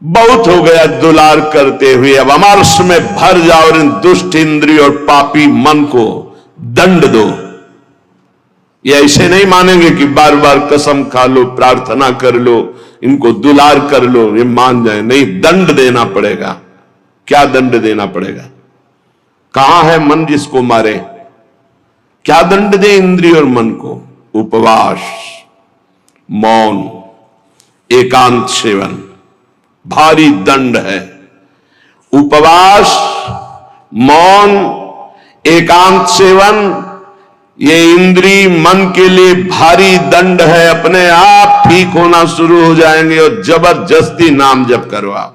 बहुत हो गया दुलार करते हुए, अब अमरस में भर जाओ और इन दुष्ट इंद्रिय और पापी मन को दंड दो। ये ऐसे नहीं मानेंगे कि बार बार कसम खा लो, प्रार्थना कर लो, इनको दुलार कर लो, ये मान जाए। नहीं, दंड देना पड़ेगा। क्या दंड देना पड़ेगा? कहां है मन जिसको मारे? क्या दंड दे इंद्रिय और मन को? उपवास, मौन, एकांत सेवन भारी दंड है। उपवास, मौन, एकांत सेवन ये इंद्रिय मन के लिए भारी दंड है। अपने आप ठीक होना शुरू हो जाएंगे और जबरदस्ती नाम जप करवा।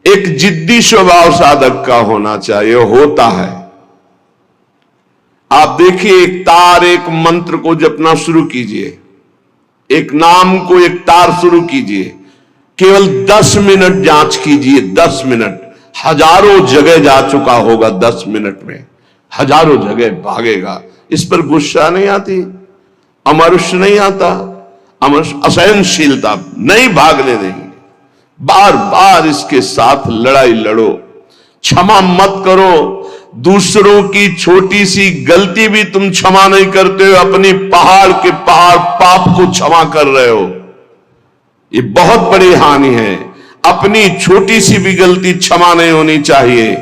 एक जिद्दी स्वभाव साधक का होना चाहिए, होता है। आप देखिए, एक तार, एक मंत्र को जपना शुरू कीजिए, एक नाम को एक तार शुरू कीजिए, केवल 10 मिनट जांच कीजिए। 10 मिनट, हजारों जगह जा चुका होगा। 10 मिनट में हजारों जगह भागेगा। इस पर गुस्सा नहीं आती, अमर्ष नहीं आता, अमर्ष असहनशीलता नहीं भागने देंगे। बार बार इसके साथ लड़ाई लड़ो, क्षमा मत करो। दूसरों की छोटी सी गलती भी तुम क्षमा नहीं करते हो, अपनी पहाड़ के पहाड़ पाप को क्षमा कर रहे हो। ये बहुत बड़ी हानि है। अपनी छोटी सी भी गलती क्षमा नहीं होनी चाहिए,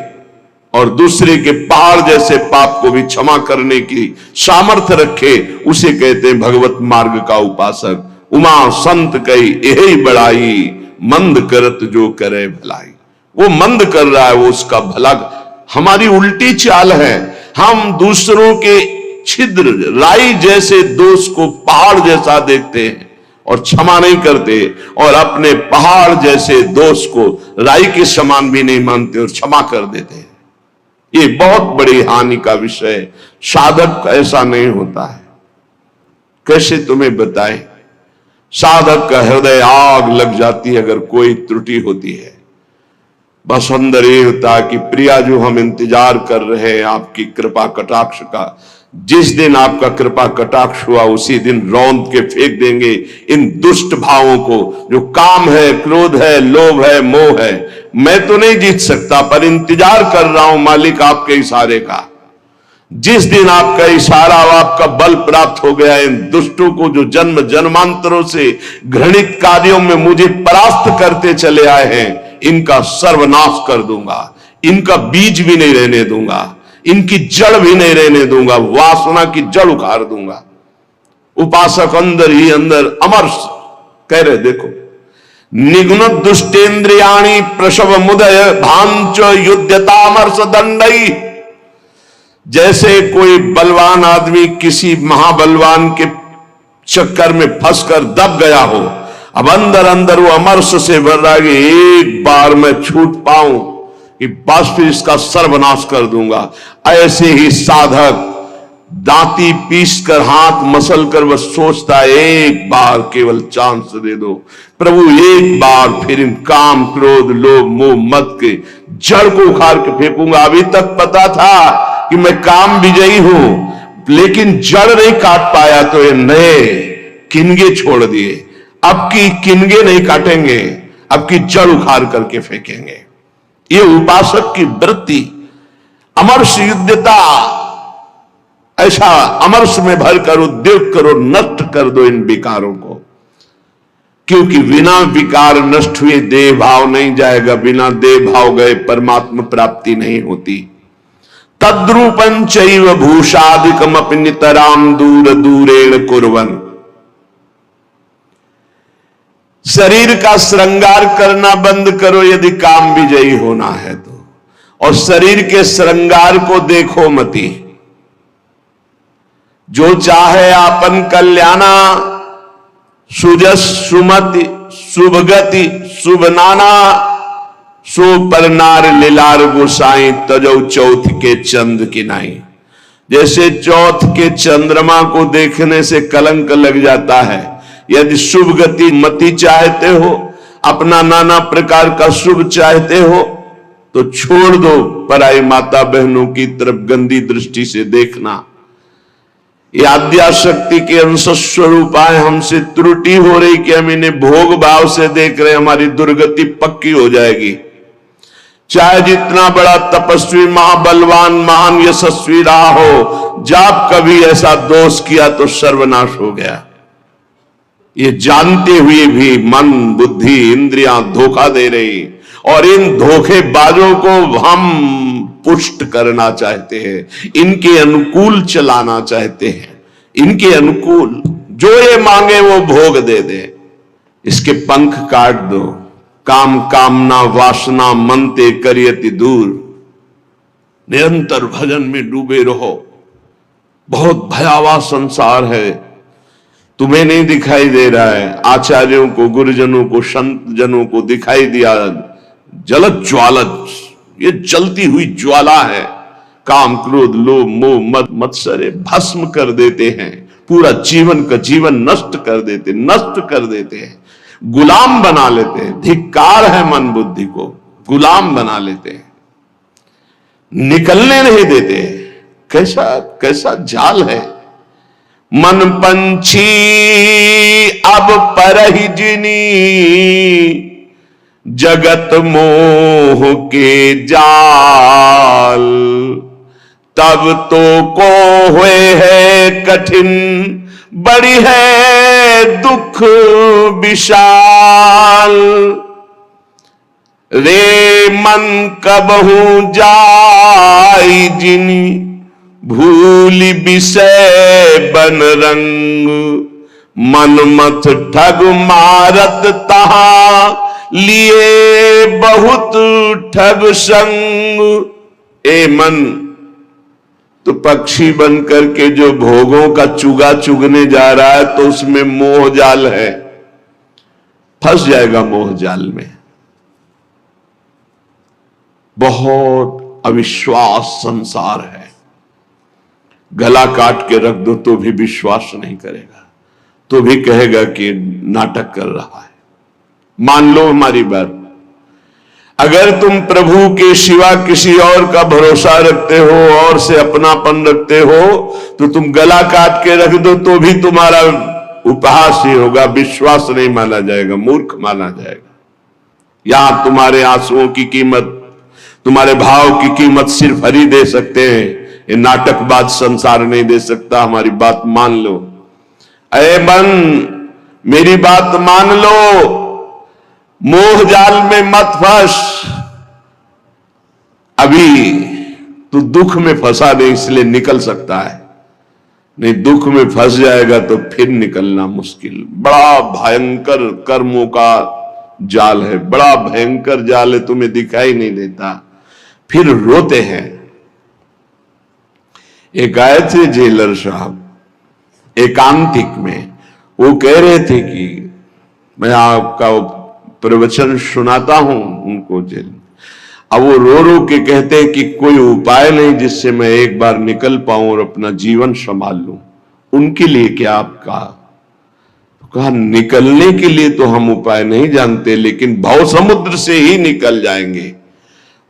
और दूसरे के पहाड़ जैसे पाप को भी क्षमा करने की सामर्थ्य रखे, उसे कहते हैं भगवत मार्ग का उपासक। उमा संत कही यही बड़ाई, मंद करत जो करे भलाई। वो मंद कर रहा है, वो उसका भला। हमारी उल्टी चाल है, हम दूसरों के छिद्र राई जैसे दोष को पहाड़ जैसा देखते हैं और क्षमा नहीं करते, और अपने पहाड़ जैसे दोष को राई के समान भी नहीं मानते और क्षमा कर देते हैं। ये बहुत बड़ी हानि का विषय। साधक ऐसा नहीं होता है। कैसे तुम्हें बताएं? साधक का हृदय आग लग जाती है अगर कोई त्रुटि होती है। बस अंदर ये होता है कि प्रिया, जो हम इंतजार कर रहे हैं आपकी कृपा कटाक्ष का, जिस दिन आपका कृपा कटाक्ष हुआ उसी दिन रौंद के फेंक देंगे इन दुष्ट भावों को, जो काम है, क्रोध है, लोभ है, मोह है। मैं तो नहीं जीत सकता, पर इंतजार कर रहा हूं मालिक आपके इशारे का। जिस दिन आपका इशारा और आपका बल प्राप्त हो गया, इन दुष्टों को जो जन्म जन्मांतरों से घृणित कार्यों में मुझे परास्त करते चले आए हैं, इनका सर्वनाश कर दूंगा। इनका बीज भी नहीं रहने दूंगा, इनकी जड़ भी नहीं रहने दूंगा, वासना की जड़ उखाड़ दूंगा। उपासक अंदर ही अंदर अमर्ष कह रहे, देखो, निघ्न दुष्टेन्द्रियाणि प्रसव मुदय भांच युद्धतामर्ष दंडई। जैसे कोई बलवान आदमी किसी महाबलवान के चक्कर में फंसकर दब गया हो, अब अंदर अंदर वो अमर्ष से भर रहा है कि एक बार मैं छूट पाऊं कि बस फिर इसका सर्वनाश कर दूंगा। ऐसे ही साधक दांती पीस कर, हाथ मसल कर बस सोचता है, एक बार केवल चांस दे दो प्रभु, एक बार फिर इन काम, क्रोध, लोभ, मोह, मत के जड़ को उखाड़ के फेंकूंगा। अभी तक पता था कि मैं काम विजयी हूं, लेकिन जड़ नहीं काट पाया तो ये नए किनगे छोड़ दिए। अब की किनगे नहीं काटेंगे, अब की जड़ उखाड़ करके फेंकेंगे। ये उपासक की वृत्ति, अमर्ष युद्धता। ऐसा अमर्ष में भरकर उद्योग करो, नष्ट कर दो इन विकारों को, क्योंकि बिना विकार नष्ट हुए देह भाव नहीं जाएगा। बिना देह भाव गए परमात्मा प्राप्ति नहीं होती। तद्रूपं चैव भूषादिकम अपि नितराम दूर दूरेण कुर्वन्। शरीर का श्रृंगार करना बंद करो यदि काम विजयी होना है तो, और शरीर के श्रृंगार को देखो मती। जो चाहे आपन कल्याणा, सुजस सुमति शुभगति शुभ नाना, सो पर नार लीलार गोसाई तजौ चौथ के चंद की नाई। जैसे चौथ के चंद्रमा को देखने से कलंक लग जाता है, यदि शुभ गति मति चाहते हो, अपना नाना प्रकार का शुभ चाहते हो, तो छोड़ दो पराई माता बहनों की तरफ गंदी दृष्टि से देखना। ये आद्याशक्ति के अंश स्वरूप आए, हमसे त्रुटि हो रही कि हम इन्हें भोग भाव से देख रहे, हमारी दुर्गति पक्की हो जाएगी। चाहे जितना बड़ा तपस्वी, महाबलवान, महान यशस्वी रहा हो, जब कभी ऐसा दोष किया तो सर्वनाश हो गया। ये जानते हुए भी मन, बुद्धि, इंद्रियां धोखा दे रही, और इन धोखेबाजों को हम पुष्ट करना चाहते हैं, इनके अनुकूल चलाना चाहते हैं, इनके अनुकूल जो ये मांगे वो भोग दे दे। इसके पंख काट दो। काम कामना वासना मनते करियति दूर। निरंतर भजन में डूबे रहो। बहुत भयावह संसार है, तुम्हें नहीं दिखाई दे रहा है, आचार्यों को, गुरुजनों को, संत जनों को दिखाई दिया। जलत ज्वालत, ये जलती हुई ज्वाला है। काम क्रोध लोभ मोह मद मत्सरे भस्म कर देते हैं, पूरा जीवन का जीवन नष्ट कर देते हैं, गुलाम बना लेते हैं। धिक्कार है मन बुद्धि को, गुलाम बना लेते हैं, निकलने नहीं देते। कैसा कैसा जाल है। मन पंछी अब परहि जिनी, जगत मोह के जाल। तब तो को हुए है कठिन, बड़ी है दुख विशाल। रे मन कबहू जाई जिनी, भूल विषय बन रंग। मन मत ठग मारत तहा, लिए बहुत ठग संग। ए मन, तो पक्षी बन करके जो भोगों का चुगा चुगने जा रहा है, तो उसमें मोह जाल है, फंस जाएगा मोह जाल में। बहुत अविश्वास संसार है। गला काट के रख दो तो भी विश्वास नहीं करेगा, तो भी कहेगा कि नाटक कर रहा है। मान लो हमारी बात, अगर तुम प्रभु के सिवा किसी और का भरोसा रखते हो और से अपनापन रखते हो, तो तुम गला काट के रख दो तो भी तुम्हारा उपहास ही होगा, विश्वास नहीं माना जाएगा, मूर्ख माना जाएगा। यहां तुम्हारे आंसुओं की कीमत, तुम्हारे भाव की कीमत सिर्फ हरि दे सकते हैं। ये नाटकबाज संसार नहीं दे सकता। हमारी बात मान लो। अरे मन, मेरी बात मान लो, मोह जाल में मत फंस। अभी तू दुख में फंसा नहीं, इसलिए निकल सकता है, नहीं दुख में फंस जाएगा तो फिर निकलना मुश्किल। बड़ा भयंकर कर्मों का जाल है, बड़ा भयंकर जाल है, तुम्हें दिखाई नहीं देता, फिर रोते हैं। एक आए थे जेलर साहब एकांतिक में, वो कह रहे थे कि मैं आपका प्रवचन सुनाता हूं उनको जेल। अब वो रो रो के कहते हैं कि कोई उपाय नहीं जिससे मैं एक बार निकल पाऊं और अपना जीवन संभाल लूं। उनके लिए क्या आपका? कहा निकलने के लिए तो हम उपाय नहीं जानते, लेकिन भव समुद्र से ही निकल जाएंगे।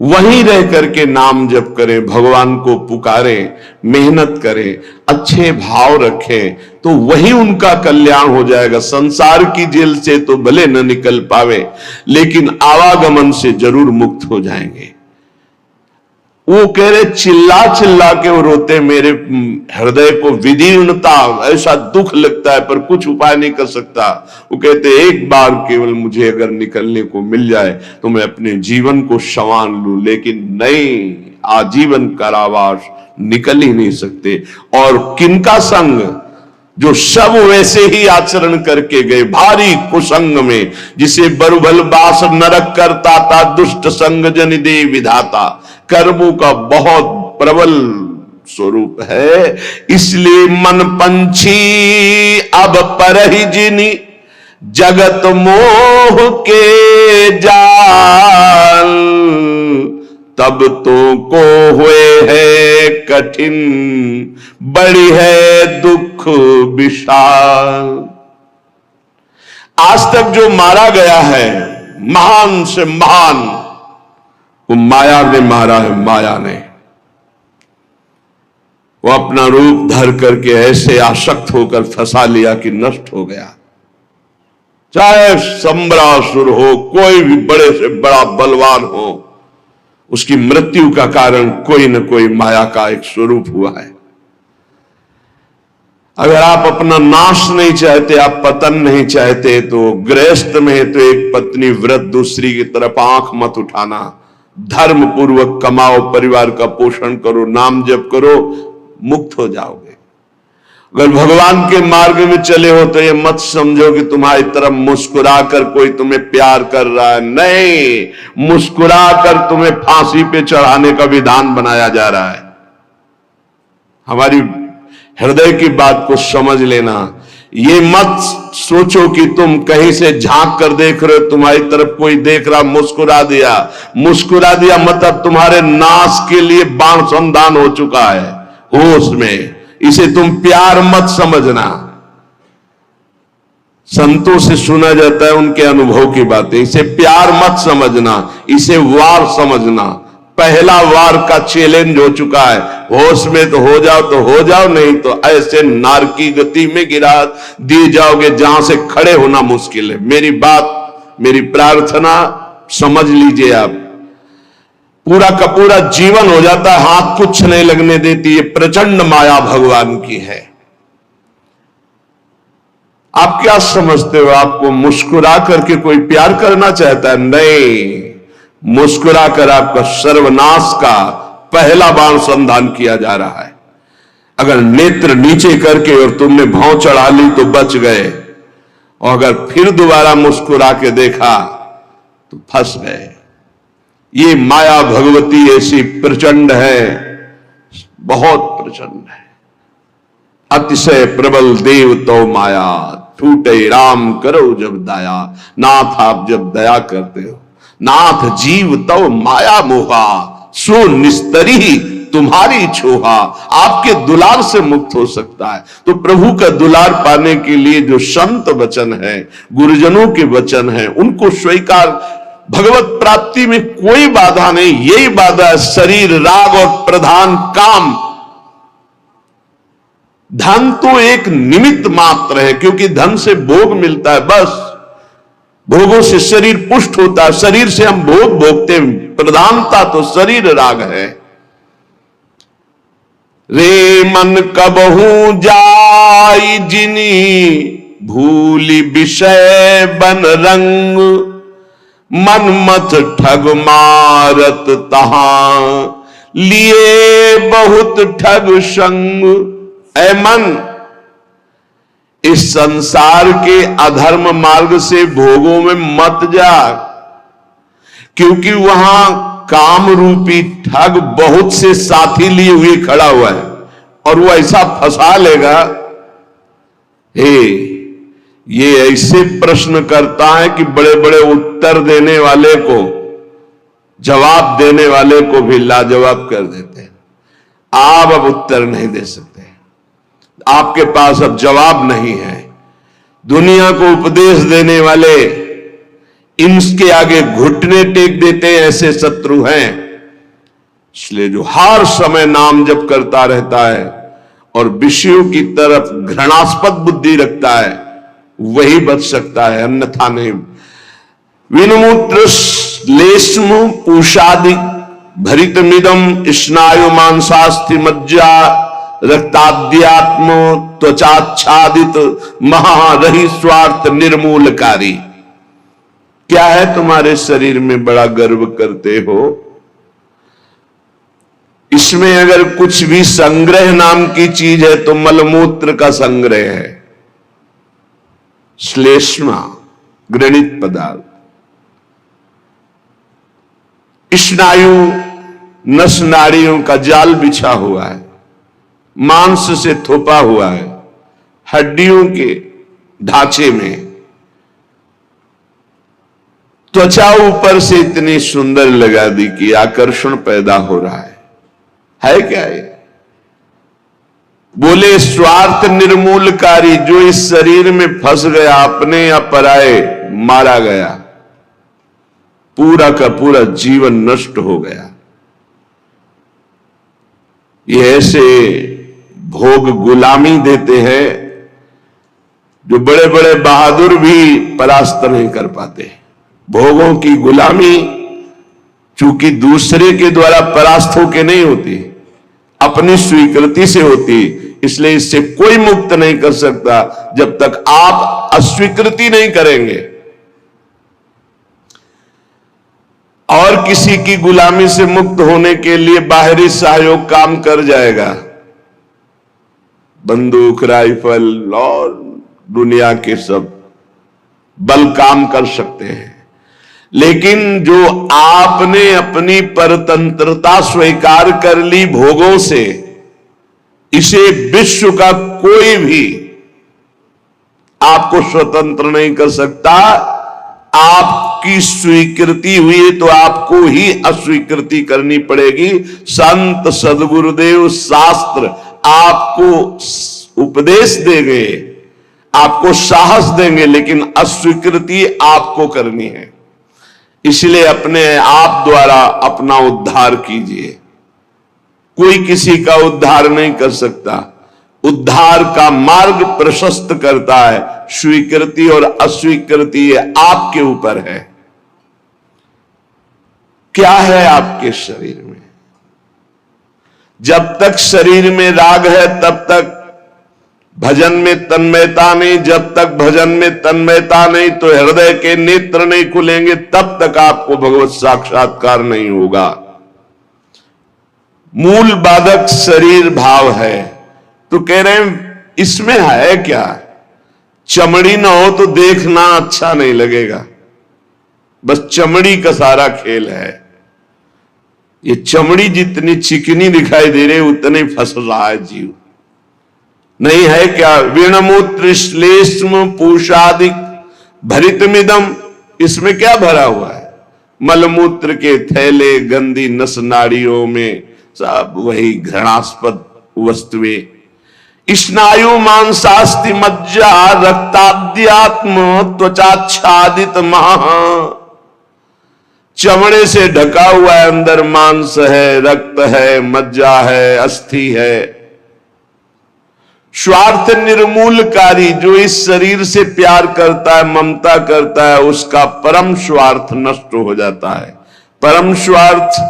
वहीं रह करके नाम जप करें, भगवान को पुकारें, मेहनत करें, अच्छे भाव रखें, तो वही उनका कल्याण हो जाएगा। संसार की जेल से तो भले न निकल पावे, लेकिन आवागमन से जरूर मुक्त हो जाएंगे। वो कह रहे चिल्ला चिल्ला के वो रोते, मेरे हृदय को विदीर्णता, ऐसा दुख लगता है पर कुछ उपाय नहीं कर सकता। वो कहते एक बार केवल मुझे अगर निकलने को मिल जाए तो मैं अपने जीवन को संवार लूं, लेकिन नहीं, आजीवन कारावास निकल ही नहीं सकते। और किनका संग? जो सब वैसे ही आचरण करके गए, भारी कुसंग में, जिसे बरुभल बास नरक करता था, दुष्ट संग जन दे विधाता। कर्मों का बहुत प्रबल स्वरूप है। इसलिए मन पंछी अब परहि जिनी, जगत मोह के जाल। तब तो को हुए है कठिन, बड़ी है दुख विशाल। आज तक जो मारा गया है, महान से महान, वो माया ने मारा है, माया ने। वो अपना रूप धर करके ऐसे आसक्त होकर फंसा लिया कि नष्ट हो गया। चाहे सम्रासुर हो, कोई भी बड़े से बड़ा बलवान हो, उसकी मृत्यु का कारण कोई न कोई माया का एक स्वरूप हुआ है। अगर आप अपना नाश नहीं चाहते, आप पतन नहीं चाहते, तो गृहस्थ में है तो एक पत्नी व्रत, दूसरी की तरफ आंख मत उठाना। धर्म पूर्वक कमाओ, परिवार का पोषण करो, नाम जप करो, मुक्त हो जाओगे। अगर भगवान के मार्ग में चले हो तो ये मत समझो कि तुम्हारी तरफ मुस्कुराकर कोई तुम्हें प्यार कर रहा है। नहीं, मुस्कुराकर तुम्हें फांसी पे चढ़ाने का विधान बनाया जा रहा है। हमारी हृदय की बात को समझ लेना। ये मत सोचो कि तुम कहीं से झांक कर देख रहे हो, तुम्हारी तरफ कोई देख रहा, मुस्कुरा दिया मतलब तुम्हारे नाश के लिए बाण संधान हो चुका है होश में। इसे तुम प्यार मत समझना। संतों से सुना जाता है उनके अनुभव की बातें। इसे प्यार मत समझना, इसे वार समझना। पहला वार का चैलेंज हो चुका है। होश में तो हो जाओ, नहीं तो ऐसे नारकी गति में गिरा दिए जाओगे जहां से खड़े होना मुश्किल है। मेरी बात, मेरी प्रार्थना समझ लीजिए आप। पूरा का पूरा जीवन हो जाता है, हाथ कुछ नहीं लगने देती। ये प्रचंड माया भगवान की है। आप क्या समझते हो? आपको मुस्कुरा करके कोई प्यार करना चाहता है? नहीं, मुस्कुरा कर आपका सर्वनाश का पहला बाण संधान किया जा रहा है। अगर नेत्र नीचे करके और तुमने भौं चढ़ा ली तो बच गए, और अगर फिर दोबारा मुस्कुरा के देखा तो फंस गए। ये माया भगवती ऐसी प्रचंड है, बहुत प्रचंड है। अतिशय प्रबल देव तो माया, छूटे राम करो जब दया। नाथ आप जब दया करते हो, नाथ जीव तो माया मोहा, सो निस्तरी तुम्हारी छोहा। आपके दुलार से मुक्त हो सकता है। तो प्रभु का दुलार पाने के लिए जो संत वचन है, गुरुजनों के वचन है, उनको स्वीकार। भगवत प्राप्ति में कोई बाधा नहीं, यही बाधा है शरीर, राग और प्रधान काम। धन तो एक निमित्त मात्र है, क्योंकि धन से भोग मिलता है, बस भोगों से शरीर पुष्ट होता है, शरीर से हम भोग भोगते हैं। प्रधानता तो शरीर राग है। रे मन कबहू जाई जिनी, भूली विषय बन रंग। मन मत ठग मारत तहां, लिए बहुत ठग संग। ऐ मन, इस संसार के अधर्म मार्ग से भोगों में मत जा, क्योंकि वहां काम रूपी ठग बहुत से साथी लिए हुए खड़ा हुआ है, और वो ऐसा फंसा लेगा। ये ऐसे प्रश्न करता है कि बड़े बड़े उत्तर देने वाले को, जवाब देने वाले को भी लाजवाब कर देते हैं। आप अब उत्तर नहीं दे सकते, आपके पास अब जवाब नहीं है। दुनिया को उपदेश देने वाले इनके आगे घुटने टेक देते हैं, ऐसे शत्रु हैं। इसलिए जो हर समय नाम जप करता रहता है और विषयों की तरफ घृणास्पद बुद्धि रखता है, वही बच सकता है, अन्यथा नहीं। विनमूत्र श्लेष्म पूषादि भरितमिदम स्नायु मांसास्थि मज्जा रक्ताद्यात्म त्वचाच्छादित महारही स्वार्थ निर्मूलकारी। क्या है तुम्हारे शरीर में बड़ा गर्व करते हो? इसमें अगर कुछ भी संग्रह नाम की चीज है तो मलमूत्र का संग्रह है। श्लेष्मा घृणित पदार्थ, स्नायु नस नाड़ियों का जाल बिछा हुआ है, मांस से थोपा हुआ है, हड्डियों के ढांचे में। त्वचा ऊपर से इतनी सुंदर लगा दी कि आकर्षण पैदा हो रहा है क्या ये? बोले स्वार्थ निर्मूलकारी। जो इस शरीर में फंस गया, अपने या पराए, मारा गया, पूरा का पूरा जीवन नष्ट हो गया। ये ऐसे भोग गुलामी देते हैं, जो बड़े बड़े बहादुर भी परास्त नहीं कर पाते। भोगों की गुलामी चूंकि दूसरे के द्वारा परास्त होके नहीं होती, अपनी स्वीकृति से होती, इसलिए इससे कोई मुक्त नहीं कर सकता जब तक आप अस्वीकृति नहीं करेंगे। और किसी की गुलामी से मुक्त होने के लिए बाहरी सहयोग काम कर जाएगा, बंदूक, राइफल और दुनिया के सब बल काम कर सकते हैं, लेकिन जो आपने अपनी परतंत्रता स्वीकार कर ली भोगों से, इसे विश्व का कोई भी आपको स्वतंत्र नहीं कर सकता। आपकी स्वीकृति हुई तो आपको ही अस्वीकृति करनी पड़ेगी। संत, सदगुरुदेव, शास्त्र आपको उपदेश देंगे, आपको साहस देंगे, लेकिन अस्वीकृति आपको करनी है। इसलिए अपने आप द्वारा अपना उद्धार कीजिए। कोई किसी का उद्धार नहीं कर सकता। उद्धार का मार्ग प्रशस्त करता है स्वीकृति और अस्वीकृति, ये आपके ऊपर है। क्या है आपके शरीर में? जब तक शरीर में राग है तब तक भजन में तन्मयता नहीं, जब तक भजन में तन्मयता नहीं तो हृदय के नेत्र नहीं खुलेंगे, तब तक आपको भगवत साक्षात्कार नहीं होगा। मूल बाधक शरीर भाव है। तो कह रहे हैं इसमें है क्या? चमड़ी ना हो तो देखना अच्छा नहीं लगेगा, बस चमड़ी का सारा खेल है। ये चमड़ी जितनी चिकनी दिखाई दे रही उतने फंस रहा है जीव। नहीं है क्या? वीणमूत्र श्लेष्म पूषादिक भरितमिदम, इसमें क्या भरा हुआ है? मलमूत्र के थैले, गंदी नस नाड़ियों में सब वही घृणास्पद वस्तुएं। स्नायु मांसास्ति मज्जा रक्ताद्यात्म त्वचाच्छादित महा, चमड़े से ढका हुआ है, अंदर मांस है, रक्त है, मज्जा है, अस्थि है। स्वार्थ निर्मूलकारी, जो इस शरीर से प्यार करता है, ममता करता है, उसका परम स्वार्थ नष्ट हो जाता है। परम स्वार्थ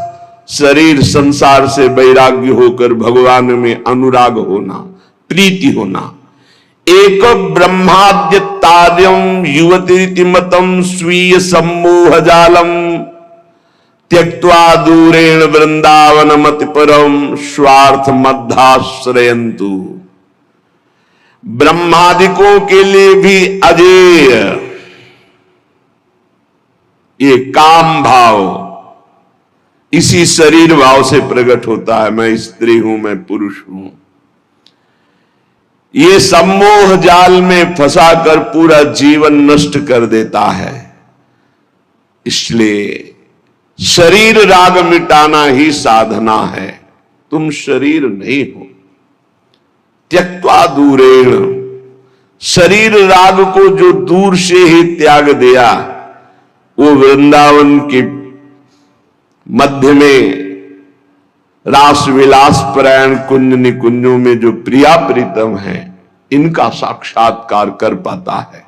शरीर संसार से वैराग्य होकर भगवान में अनुराग होना, प्रीति होना। एक ब्रह्माद्य तार्यम युवती मतम स्वीय सम्मोह जालम त्यक्त्वा दूरेण वृंदावन मति परम स्वार्थ मध्याश्रयन्तु। ब्रह्मादिकों के लिए भी अजेय ये काम भाव इसी शरीर भाव से प्रकट होता है। मैं स्त्री हूं, मैं पुरुष हूं। ये सम्मोह जाल में फंसाकर पूरा जीवन नष्ट कर देता है। इसलिए शरीर राग मिटाना ही साधना है। तुम शरीर नहीं हो। त्यक्त्वा दूरेण, शरीर राग को जो दूर से ही त्याग दिया, वो वृंदावन के मध्य में रास विलास परायण कुंज निकुंजों में जो प्रिया प्रीतम है, इनका साक्षात्कार कर पाता है।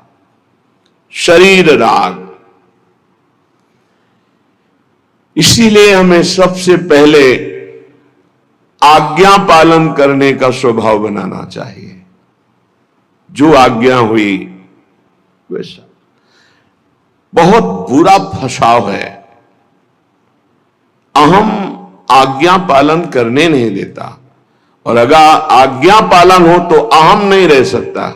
शरीर राग। इसीलिए हमें सबसे पहले आज्ञा पालन करने का स्वभाव बनाना चाहिए। जो आज्ञा हुई वैसा। बहुत बुरा फंसाव है, अहम आज्ञा पालन करने नहीं देता, और अगर आज्ञा पालन हो तो अहम नहीं रह सकता।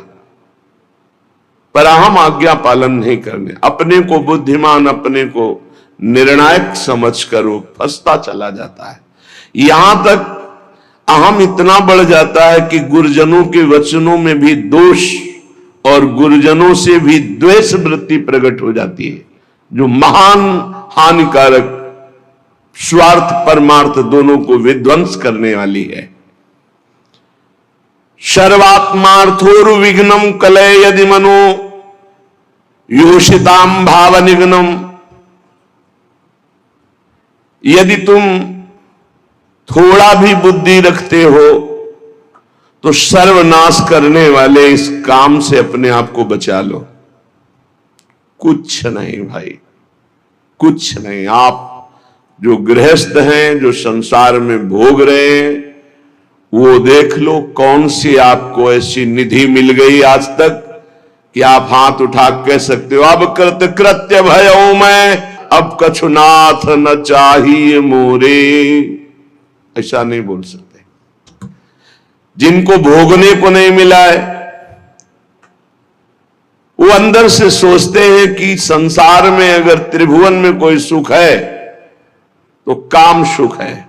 पर अहम आज्ञा पालन नहीं करने, अपने को बुद्धिमान, अपने को निर्णायक समझकर वो फंसता चला जाता है। यहां तक अहम इतना बढ़ जाता है कि गुरुजनों के वचनों में भी दोष और गुरुजनों से भी द्वेष वृत्ति प्रकट हो जाती है, जो महान हानिकारक, स्वार्थ परमार्थ दोनों को विध्वंस करने वाली है। सर्वात्मार्थोरु विघ्नम कलय यदि मनो योषिताम भाव निघ्नम। यदि तुम थोड़ा भी बुद्धि रखते हो तो सर्वनाश करने वाले इस काम से अपने आप को बचा लो। कुछ नहीं भाई, कुछ नहीं। आप जो गृहस्थ हैं, जो संसार में भोग रहे हैं, वो देख लो कौन सी आपको ऐसी निधि मिल गई आज तक कि आप हाथ उठा कह सकते हो अब कृत्य भयो मैं, अब कछुनाथ न चाहिए मोरे। ऐसा नहीं बोल सकते। जिनको भोगने को नहीं मिला है वो अंदर से सोचते हैं कि संसार में अगर त्रिभुवन में कोई सुख है तो काम सुख है।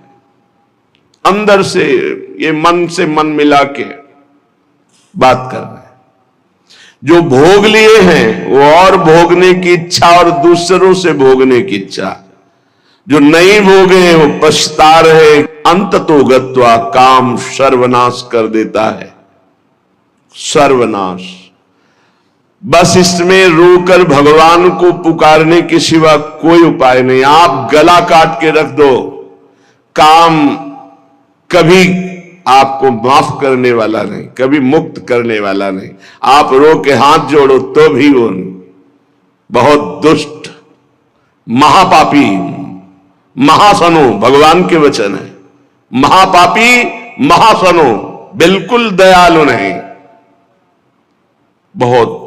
अंदर से ये मन से मन मिला के बात कर रहे हैं। जो भोग लिए हैं वो और भोगने की इच्छा और दूसरों से भोगने की इच्छा। जो नहीं भोगे हैं वो पछता रहे। अंत तो गत्वा काम सर्वनाश कर देता है, सर्वनाश। बस इसमें रोकर भगवान को पुकारने के सिवा कोई उपाय नहीं। आप गला काट के रख दो, काम कभी आपको माफ करने वाला नहीं, कभी मुक्त करने वाला नहीं। आप रो के हाथ जोड़ो तो भी वो नहीं। बहुत दुष्ट, महापापी, महासनो, भगवान के वचन है। महापापी, महासनो, बिल्कुल दयालु नहीं। बहुत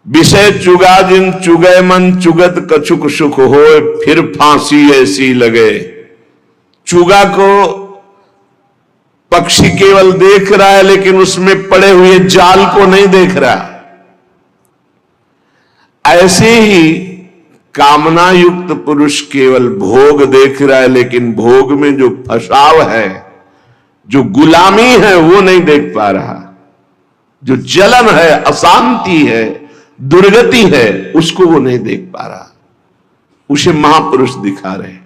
विषय चुगा जिन चुगय मन, चुगत कछुक सुख होए, फिर फांसी ऐसी लगे। चुगा को पक्षी केवल देख रहा है लेकिन उसमें पड़े हुए जाल को नहीं देख रहा। ऐसे ही कामना युक्त पुरुष केवल भोग देख रहा है लेकिन भोग में जो फसाव है, जो गुलामी है, वो नहीं देख पा रहा। जो जलन है, अशांति है, दुर्गति है, उसको वो नहीं देख पा रहा। उसे महापुरुष दिखा रहे।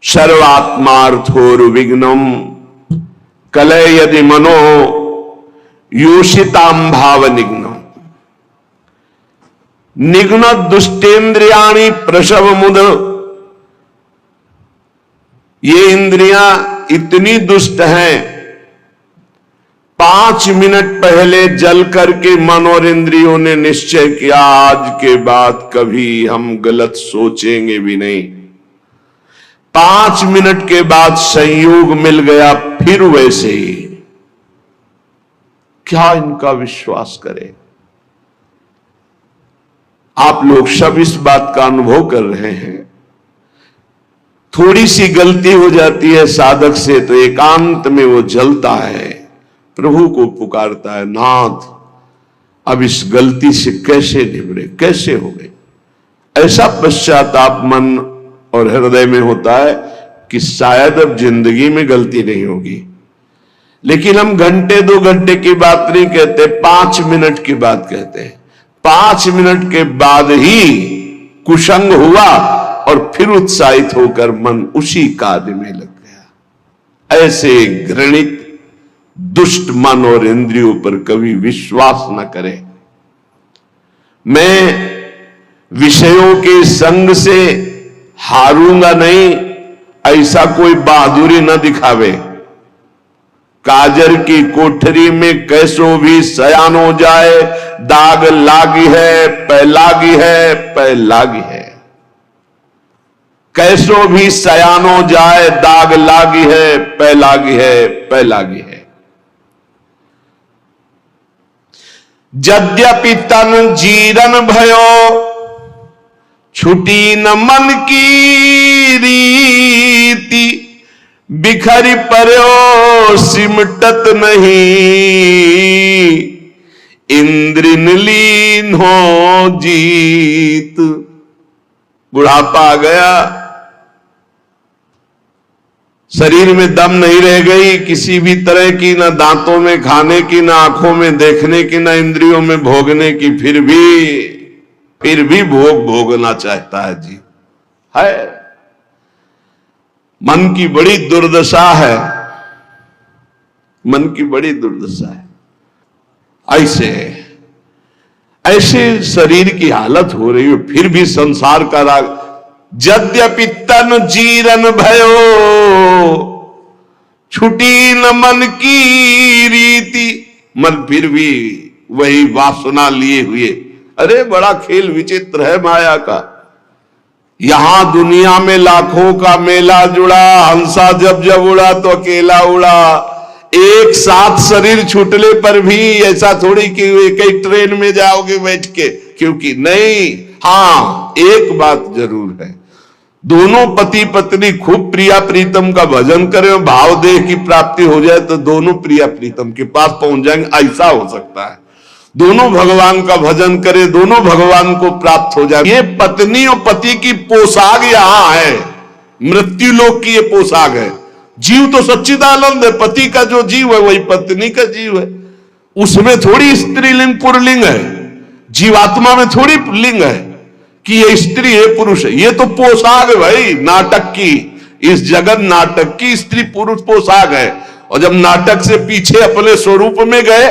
सर्वात्मार्थोर्विघ्नम कलय यदि मनो योषिताम भाव निघ्न। निघ्न दुष्टेन्द्रियाणि प्रसव मुद। ये इंद्रियां इतनी दुष्ट हैं, 5 मिनट पहले जल करके मन और इंद्रियों ने निश्चय किया आज के बाद कभी हम गलत सोचेंगे भी नहीं। 5 मिनट के बाद संयोग मिल गया, फिर वैसे ही। क्या इनका विश्वास करें? आप लोग सब इस बात का अनुभव कर रहे हैं। थोड़ी सी गलती हो जाती है साधक से तो एकांत में वो जलता है, प्रभु को पुकारता है, नाथ अब इस गलती से कैसे निबरे, कैसे हो गए। ऐसा पश्चाताप मन और हृदय में होता है कि शायद अब जिंदगी में गलती नहीं होगी। लेकिन हम घंटे 2 घंटे की बात नहीं कहते, 5 मिनट की बात कहते हैं। 5 मिनट के बाद ही कुसंग हुआ और फिर उत्साहित होकर मन उसी कार्य में लग गया। ऐसे घृणित दुष्ट मन और इंद्रियों पर कभी विश्वास न करें। मैं विषयों के संग से हारूंगा नहीं, ऐसा कोई बहादुरी न दिखावे। काजर की कोठरी में कैसो भी सयान हो जाए, दाग लागी है, पै लागी है, पै लागी है। कैसो भी सयान हो जाए, दाग लागी है, पै लागी है, पै लागी है। यद्यपि तन जीरन भयो, छुटी न मन की रीति। बिखरी पर्यो सिमटत नहीं, इंद्रिन लीन हो जीत। बुढ़ापा आ गया, शरीर में दम नहीं रह गई किसी भी तरह की, ना दांतों में खाने की, ना आंखों में देखने की, ना इंद्रियों में भोगने की। फिर भी भोग भोगना चाहता है जी। है मन की बड़ी दुर्दशा है, मन की बड़ी दुर्दशा है। ऐसे शरीर की हालत हो रही है, फिर भी संसार का राग। यद्यपि तन जीरन भयो, छुटी न मन की रीति, मन फिर भी वही वासना लिए हुए। अरे बड़ा खेल विचित्र है माया का। यहां दुनिया में लाखों का मेला जुड़ा, हंसा जब जब उड़ा तो अकेला उड़ा। एक साथ शरीर छूटने पर भी ऐसा थोड़ी कि एक ही ट्रेन में जाओगे बैठ के, क्योंकि नहीं। हाँ, एक बात जरूर है, दोनों पति पत्नी खूब प्रिया प्रीतम का भजन करें, भाव देह की प्राप्ति हो जाए तो दोनों प्रिया प्रीतम के पास पहुंच जाएंगे, ऐसा हो सकता है। दोनों भगवान का भजन करें, दोनों भगवान को प्राप्त हो जाए। ये पत्नी और पति की पोशाक यहां है, मृत्यु लोक की ये पोशाक है। जीव तो सच्चिदानंद है, पति का जो जीव है वही पत्नी का जीव है। उसमें थोड़ी स्त्रीलिंग पुरलिंग है, जीवात्मा में थोड़ी लिंग है कि ये स्त्री है पुरुष है। ये तो पोशाक है भाई, नाटक की, इस जगत नाटक की स्त्री पुरुष पोशाक है। और जब नाटक से पीछे अपने स्वरूप में गए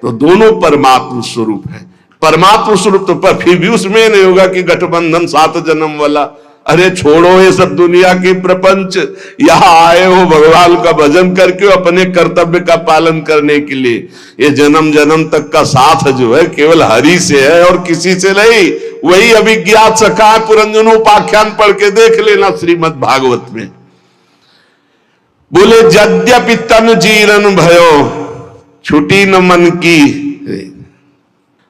तो दोनों परमात्मा स्वरूप है। परमात्मा स्वरूप तो पर फिर भी उसमें नहीं होगा कि गठबंधन 7 जन्म वाला। अरे छोड़ो ये सब दुनिया के प्रपंच, यहां आए हो भगवान का भजन करके अपने कर्तव्य का पालन करने के लिए। ये जन्म जन्म तक का साथ जो है केवल हरि से है और किसी से नहीं। वही अभिज्ञात सखा पुरंजनोपाख्यान पढ़ के देख लेना श्रीमद् भागवत में। बोले यद्यपि तन जीरन भयो, छुटी न मन की।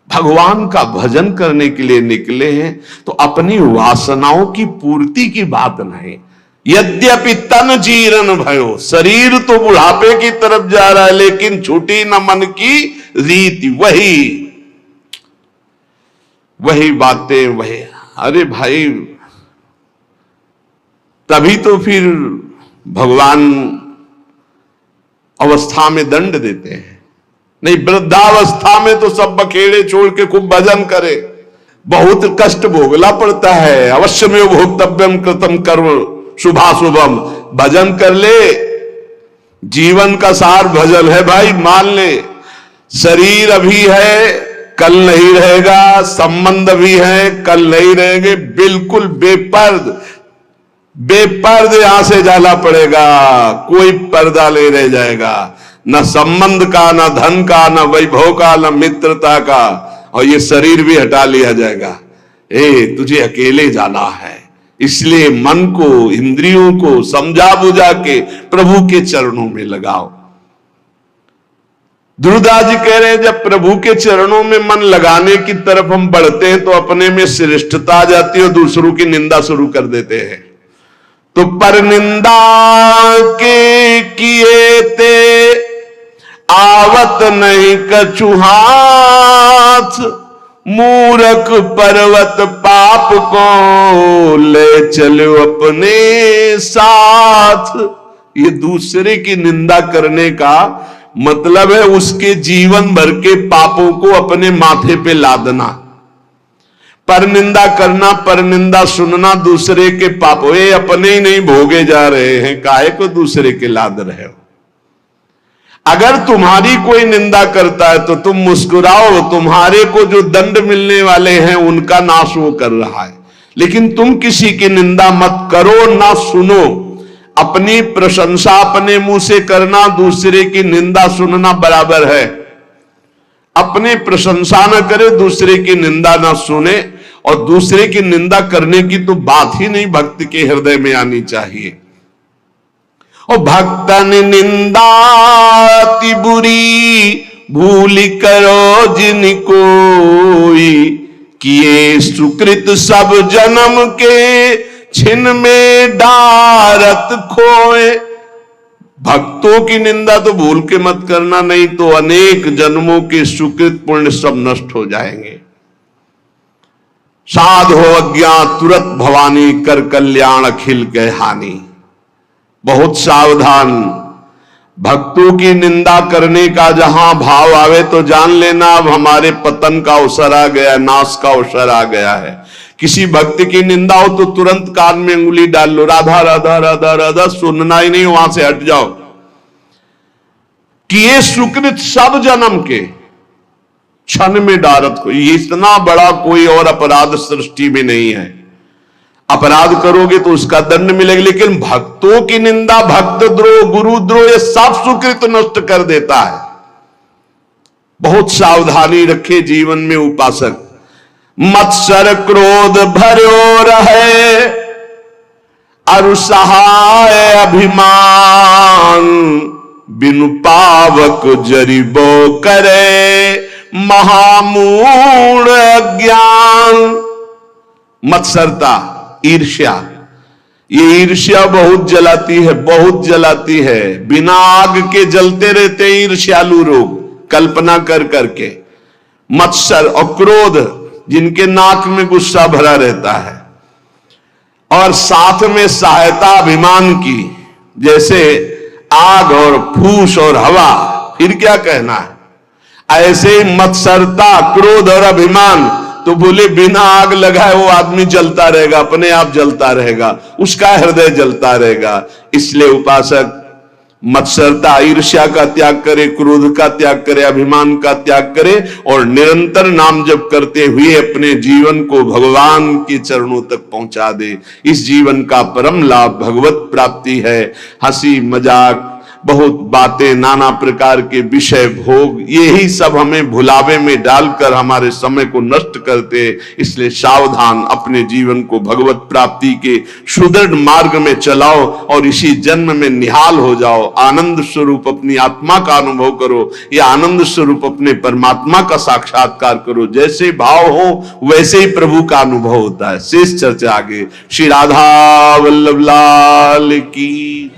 भगवान का भजन करने के लिए निकले हैं तो अपनी वासनाओं की पूर्ति की बात नहीं। यद्यपि तन जीरन भयो, शरीर तो बुढ़ापे की तरफ जा रहा है, लेकिन छुटी न मन की रीति। वही बातें वही। अरे भाई, तभी तो फिर भगवान अवस्था में दंड देते हैं। नहीं, वृद्धावस्था में तो सब बखेड़े छोड़ के खूब भजन करे। बहुत कष्ट भोगना पड़ता है। अवश्य में भोक्तव्यम कृतम कर्म शुभाशुभम। भजन कर ले, जीवन का सार भजन है भाई। मान ले, शरीर अभी है, कल नहीं रहेगा, संबंध भी है, कल नहीं रहेंगे। बिल्कुल बेपर्द यहां से जाना पड़ेगा, कोई पर्दा नहीं रह जाएगा। न संबंध का, न धन का, न वैभव का, न मित्रता का, और ये शरीर भी हटा लिया जाएगा। तुझे अकेले जाना है। इसलिए मन को, इंद्रियों को समझा बुझा के प्रभु के चरणों में लगाओ। दुर्दास जी कह रहे हैं, जब प्रभु के चरणों में मन लगाने की तरफ हम बढ़ते हैं तो अपने में श्रेष्ठता आ जाती है और दूसरों की निंदा शुरू कर देते हैं। तो पर निंदा के किए ते आवत नहीं कछु हाथ, मूरख पर्वत पाप को ले चलो अपने साथ। ये दूसरे की निंदा करने का मतलब है उसके जीवन भर के पापों को अपने माथे पे लादना। पर निंदा करना, पर निंदा सुनना दूसरे के पाप, ये अपने ही नहीं भोगे जा रहे हैं, काहे को दूसरे के लाद रहे हो। अगर तुम्हारी कोई निंदा करता है तो तुम मुस्कुराओ, तुम्हारे को जो दंड मिलने वाले हैं उनका नाश वो कर रहा है। लेकिन तुम किसी की निंदा मत करो, ना सुनो। अपनी प्रशंसा अपने मुंह से करना, दूसरे की निंदा सुनना बराबर है। अपनी प्रशंसा न करे, दूसरे की निंदा ना सुने, और दूसरे की निंदा करने की तो बात ही नहीं भक्त के हृदय में आनी चाहिए। और भक्तन निंदा अति बुरी, भूल करो जिन कोई, किए सुकृत सब जन्म के, छिन में डारत खोए। भक्तों की निंदा तो भूल के मत करना, नहीं तो अनेक जन्मों के सुकृत पुण्य सब नष्ट हो जाएंगे। साध हो अज्ञात तुरत भवानी, कर कल्याण अखिल के हानि। बहुत सावधान। भक्तों की निंदा करने का जहां भाव आवे तो जान लेना अब हमारे पतन का अवसर आ गया, नाश का अवसर आ गया है। किसी भक्त की निंदा हो तो तुरंत कान में उंगली डाल लो, राधा राधा राधा राधा, सुनना ही नहीं, वहां से हट जाओ। कि ये सुकृत सब जन्म के, क्षण में डारत को, ये इतना बड़ा कोई और अपराध सृष्टि में नहीं है। अपराध करोगे तो उसका दंड मिलेगा, लेकिन भक्तों की निंदा, भक्त द्रोह, गुरु द्रोह, ये सब सुकृत नष्ट कर देता है। बहुत सावधानी रखे जीवन में उपासक। मत्सर क्रोध भर्यो रहे, अरु सहाय अभिमान, बिनु पावक जरिबो करे, महामूढ़ ज्ञान। मत्सरता, ईर्ष्या, ये ईर्ष्या बहुत जलाती है, बहुत जलाती है। बिना आग के जलते रहते ईर्ष्यालु लोग, कल्पना कर करके। मत्सर और क्रोध, जिनके नाक में गुस्सा भरा रहता है, और साथ में सहायता अभिमान की, जैसे आग और फूस और हवा, फिर क्या कहना है। ऐसे ही मत्सरता, क्रोध और अभिमान, तो बोले बिना आग लगाए वो आदमी जलता रहेगा, अपने आप जलता रहेगा, उसका हृदय जलता रहेगा। इसलिए उपासक मत्सरता, ईर्ष्या का त्याग करे, क्रोध का त्याग करे, अभिमान का त्याग करे, और निरंतर नाम जप करते हुए अपने जीवन को भगवान के चरणों तक पहुंचा दे। इस जीवन का परम लाभ भगवत प्राप्ति है। हंसी मजाक, बहुत बातें, नाना प्रकार के विषय, भोग, यही सब हमें भुलावे में डालकर हमारे समय को नष्ट करते। इसलिए सावधान, अपने जीवन को भगवत प्राप्ति के सुदृढ़ मार्ग में चलाओ और इसी जन्म में निहाल हो जाओ। आनंद स्वरूप अपनी आत्मा का अनुभव करो, या आनंद स्वरूप अपने परमात्मा का साक्षात्कार करो। जैसे भाव हो वैसे ही प्रभु का अनुभव होता है। शेष चर्चा आगे। श्री राधा वल्लभ लाल की।